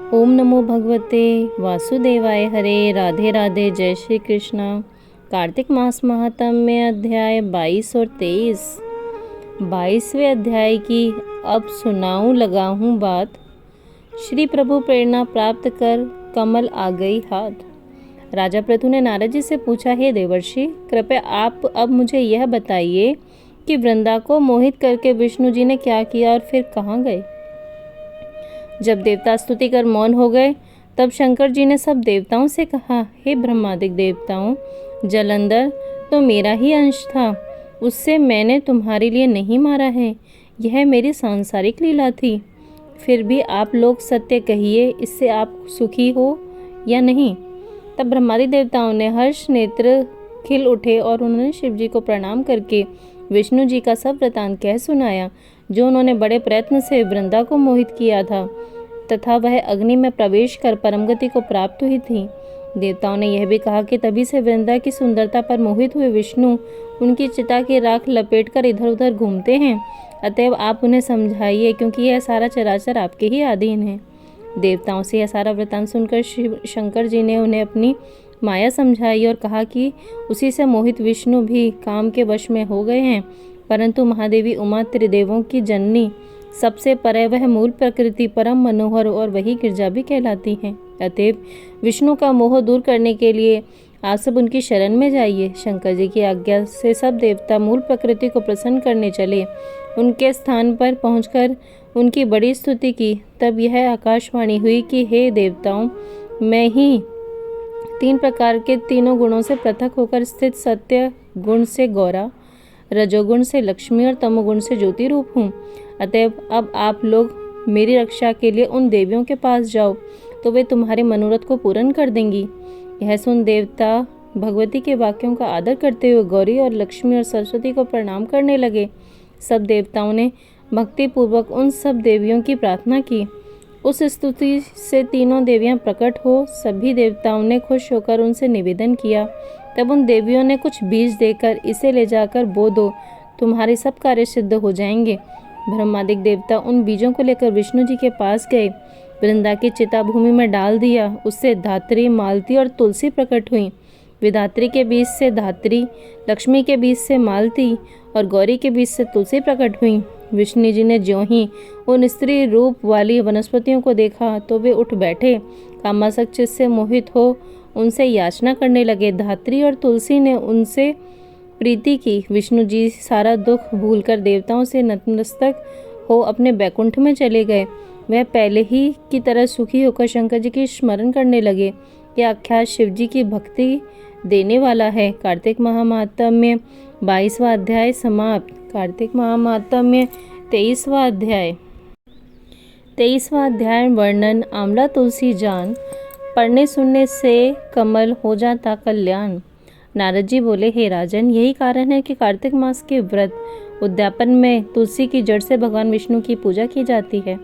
ओम नमो भगवते वासुदेवाय हरे। राधे राधे। जय श्री कृष्ण। कार्तिक मास महात्म्य अध्याय 22 और 23। 22वें अध्याय की अब सुनाऊं लगा हूँ बात। श्री प्रभु प्रेरणा प्राप्त कर कमल आ गई हाथ। राजा पृथु ने नारद जी से पूछा, हे देवर्षि, कृपया आप अब मुझे यह बताइए कि वृंदा को मोहित करके विष्णु जी ने क्या किया और फिर कहाँ गए। जब देवता स्तुति कर मौन हो गए, तब शंकर जी ने सब देवताओं से कहा, हे ब्रह्मादिक देवताओं, जलंधर तो मेरा ही अंश था, उससे मैंने तुम्हारे लिए नहीं मारा है। यह मेरी सांसारिक लीला थी। फिर भी आप लोग सत्य कहिए, इससे आप सुखी हो या नहीं। तब ब्रह्मादि देवताओं ने हर्ष नेत्र खिल उठे और उन्होंने शिव जी को प्रणाम करके विष्णु जी का सब वृतांत कह सुनाया, जो उन्होंने बड़े प्रयत्न से वृंदा को मोहित किया था तथा वह अग्नि में प्रवेश कर परमगति को प्राप्त हुई थी। देवताओं ने यह भी कहा कि तभी से वृंदा की सुंदरता पर मोहित हुए विष्णु उनकी चिता की राख लपेटकर इधर उधर घूमते हैं। अतएव आप उन्हें समझाइए, क्योंकि यह सारा चराचर आपके ही अधीन है। देवताओं से यह सारा वृतांत सुनकर शंकर जी ने उन्हें अपनी माया समझाई और कहा कि उसी से मोहित विष्णु भी काम के वश में हो गए हैं, परंतु महादेवी उमा त्रिदेवों की जननी, सबसे परे वह मूल प्रकृति परम मनोहर और वही गिरजा भी कहलाती हैं। अतएव विष्णु का मोह दूर करने के लिए आप सब उनकी शरण में जाइए। शंकर जी की आज्ञा से सब देवता मूल प्रकृति को प्रसन्न करने चले। उनके स्थान पर पहुंचकर उनकी बड़ी स्तुति की। तब यह आकाशवाणी हुई कि हे देवताओं, मैं ही 3 प्रकार के तीनों गुणों से पृथक होकर स्थित सत्य गुण से गौरा, रजोगुण से लक्ष्मी और तमोगुण से ज्योति रूप हूँ। अतएव अब आप लोग मेरी रक्षा के लिए उन देवियों के पास जाओ, तो वे तुम्हारे मनोरथ को पूर्ण कर देंगी। यह सुन देवता भगवती के वाक्यों का आदर करते हुए गौरी और लक्ष्मी और सरस्वती को प्रणाम करने लगे। सब देवताओं ने भक्ति पूर्वक उन सब देवियों की प्रार्थना की। उस स्तुति से तीनों देवियां प्रकट हो सभी देवताओं ने खुश होकर उनसे निवेदन किया। तब उन देवियों ने कुछ बीज देकर, इसे ले जाकर बो दो, तुम्हारे सब कार्य सिद्ध हो जाएंगे। ब्रह्मादिक देवता उन बीजों को लेकर विष्णु जी के पास गए। वृंदा की चिता भूमि में डाल दिया। उससे धात्री, मालती और तुलसी प्रकट हुई। विधात्री के बीज से धात्री, लक्ष्मी के बीज से मालती और गौरी के बीज से तुलसी प्रकट हुई। विष्णु जी ने ज्यों ही उन स्त्री रूप वाली वनस्पतियों को देखा, तो वे उठ बैठे। कामासक्त चित्त से मोहित हो उनसे याचना करने लगे। धात्री और तुलसी ने उनसे प्रीति की। विष्णु जी सारा दुख भूलकर देवताओं से नतमस्तक हो अपने बैकुंठ में चले गए। वह पहले ही की तरह सुखी होकर शंकर जी की स्मरण करने लगे। यह आख्यान शिव जी की भक्ति देने वाला है। कार्तिक महात्म्य 22वां अध्याय समाप्त। कार्तिक महात्म्य 23वां अध्याय। 23वां अध्याय वर्णन। आंवला तुलसी जान, पढ़ने सुनने से कमल हो जाता कल्याण। नारद जी बोले, हे राजन, यही कारण है कि कार्तिक मास के व्रत उद्यापन में तुलसी की जड़ से भगवान विष्णु की पूजा की जाती है।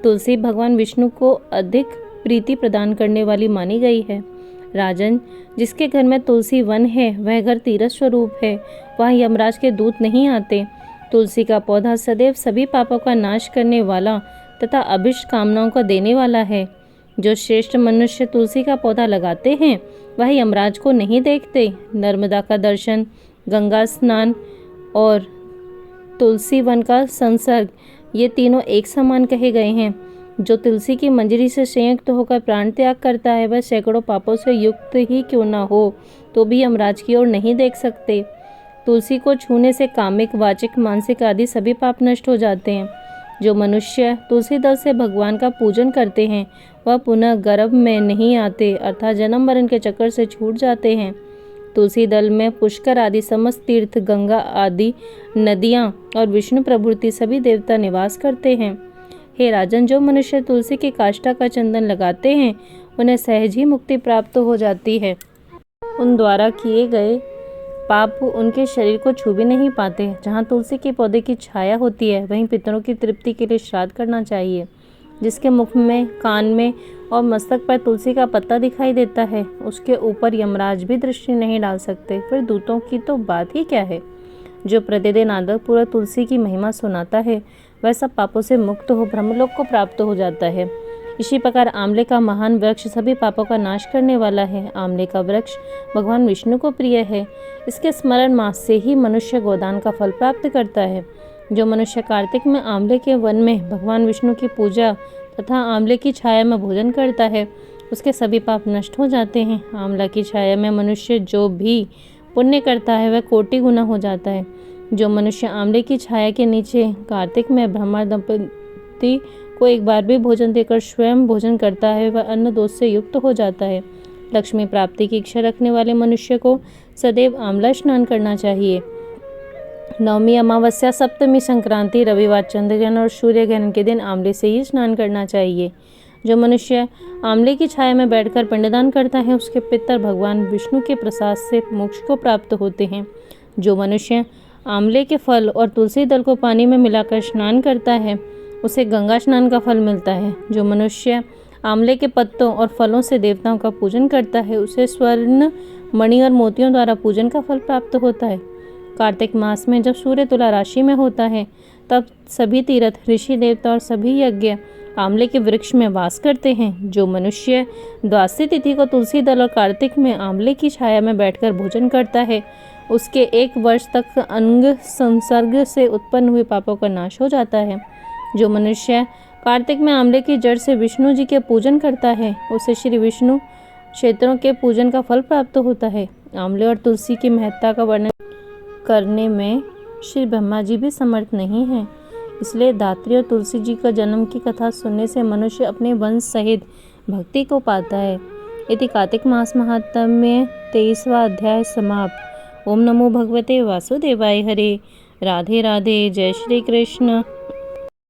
तुलसी भगवान विष्णु को अधिक प्रीति प्रदान करने वाली मानी गई है। राजन, जिसके घर में तुलसी वन है, वह घर तीर्थ स्वरूप है। वहाँ यमराज के दूत नहीं आते। तुलसी का पौधा सदैव सभी पापों का नाश करने वाला तथा अभिष्ट कामनाओं का देने वाला है। जो श्रेष्ठ मनुष्य तुलसी का पौधा लगाते हैं, वह यमराज को नहीं देखते। नर्मदा का दर्शन, गंगा स्नान और तुलसी वन का संसर्ग, ये तीनों एक समान कहे गए हैं। जो तुलसी की मंजरी से संयुक्त होकर प्राण त्याग करता है, वह सैकड़ों पापों से युक्त ही क्यों न हो, तो भी यमराज की ओर नहीं देख सकते। तुलसी को छूने से कामिक, वाचिक, मानसिक आदि सभी पाप नष्ट हो जाते हैं। जो मनुष्य तुलसी दल से भगवान का पूजन करते हैं, वह पुनः गर्भ में नहीं आते, अर्थात जन्म मरण के चक्कर से छूट जाते हैं। तुलसी दल में पुष्कर आदि समस्त तीर्थ, गंगा आदि नदियाँ और विष्णु प्रभृति सभी देवता निवास करते हैं। हे राजन, जो मनुष्य तुलसी की काष्ठा का चंदन लगाते हैं, उन्हें सहज ही मुक्ति प्राप्त हो जाती है। उन द्वारा किए गए पाप उनके शरीर को छू भी नहीं पाते। जहाँ तुलसी के पौधे की छाया होती है, वहीं पितरों की तृप्ति के लिए श्राद्ध करना चाहिए। जिसके मुख में, कान में और मस्तक पर तुलसी का पत्ता दिखाई देता है, उसके ऊपर यमराज भी दृष्टि नहीं डाल सकते। फिर दूतों की तो बात ही क्या है। जो प्रतिदिन आदरपूर्वक तुलसी की महिमा सुनाता है, वह सब पापों से मुक्त हो ब्रह्मलोक को प्राप्त हो जाता है। इसी प्रकार आंवले का महान वृक्ष सभी पापों का नाश करने वाला है। आंवले का वृक्ष भगवान विष्णु को प्रिय है। इसके स्मरण मास से ही मनुष्य गोदान का फल प्राप्त करता है। जो मनुष्य कार्तिक में आंवले के वन में भगवान विष्णु की पूजा तथा आंवले की छाया में भोजन करता है, उसके सभी पाप नष्ट हो जाते हैं। आंवला की छाया में मनुष्य जो भी पुण्य करता है वह कोटि गुना हो जाता है। जो मनुष्य आंवले की छाया के नीचे कार्तिक में ब्रह्मा दंपति को एक बार भी भोजन देकर स्वयं भोजन करता है, वह अन्न दोष से युक्त हो जाता है। लक्ष्मी प्राप्ति की इच्छा रखने वाले मनुष्य को सदैव आंवला स्नान करना चाहिए। नवमी, अमावस्या, सप्तमी, संक्रांति, रविवार, चंद्रग्रहण और सूर्य ग्रहण के दिन आंवले से ही स्नान करना चाहिए। जो मनुष्य आंवले की छाया में बैठकर पिंडदान करता है, उसके पितर भगवान विष्णु के प्रसाद से मोक्ष को प्राप्त होते हैं। जो मनुष्य आंवले के फल और तुलसी दल को पानी में मिलाकर स्नान करता है, उसे गंगा स्नान का फल मिलता है। जो मनुष्य आंवले के पत्तों और फलों से देवताओं का पूजन करता है, उसे स्वर्ण, मणि और मोतियों द्वारा पूजन का फल प्राप्त होता है। कार्तिक मास में जब सूर्य तुला राशि में होता है, तब सभी तीर्थ, ऋषि, देवता और सभी यज्ञ आंवले के वृक्ष में वास करते हैं। जो मनुष्य द्वादशी तिथि को तुलसी दल और कार्तिक में आंवले की छाया में बैठकर भोजन करता है, उसके 1 वर्ष तक अंग संसर्ग से उत्पन्न हुए पापों का नाश हो जाता है। जो मनुष्य कार्तिक में आंवले की जड़ से विष्णु जी के पूजन करता है, उसे श्री विष्णु क्षेत्रों के पूजन का फल प्राप्त होता है। आंवले और तुलसी की महत्ता का वर्णन करने में श्री ब्रह्मा जी भी समर्थ नहीं हैं। इसलिए धात्री और तुलसी जी का जन्म की कथा सुनने से मनुष्य अपने वंश सहित भक्ति को पाता है। इति कार्तिक मास महात्म्य 23वां अध्याय समाप्त। ओम नमो भगवते वासुदेवाय हरे। राधे राधे। जय श्री कृष्ण।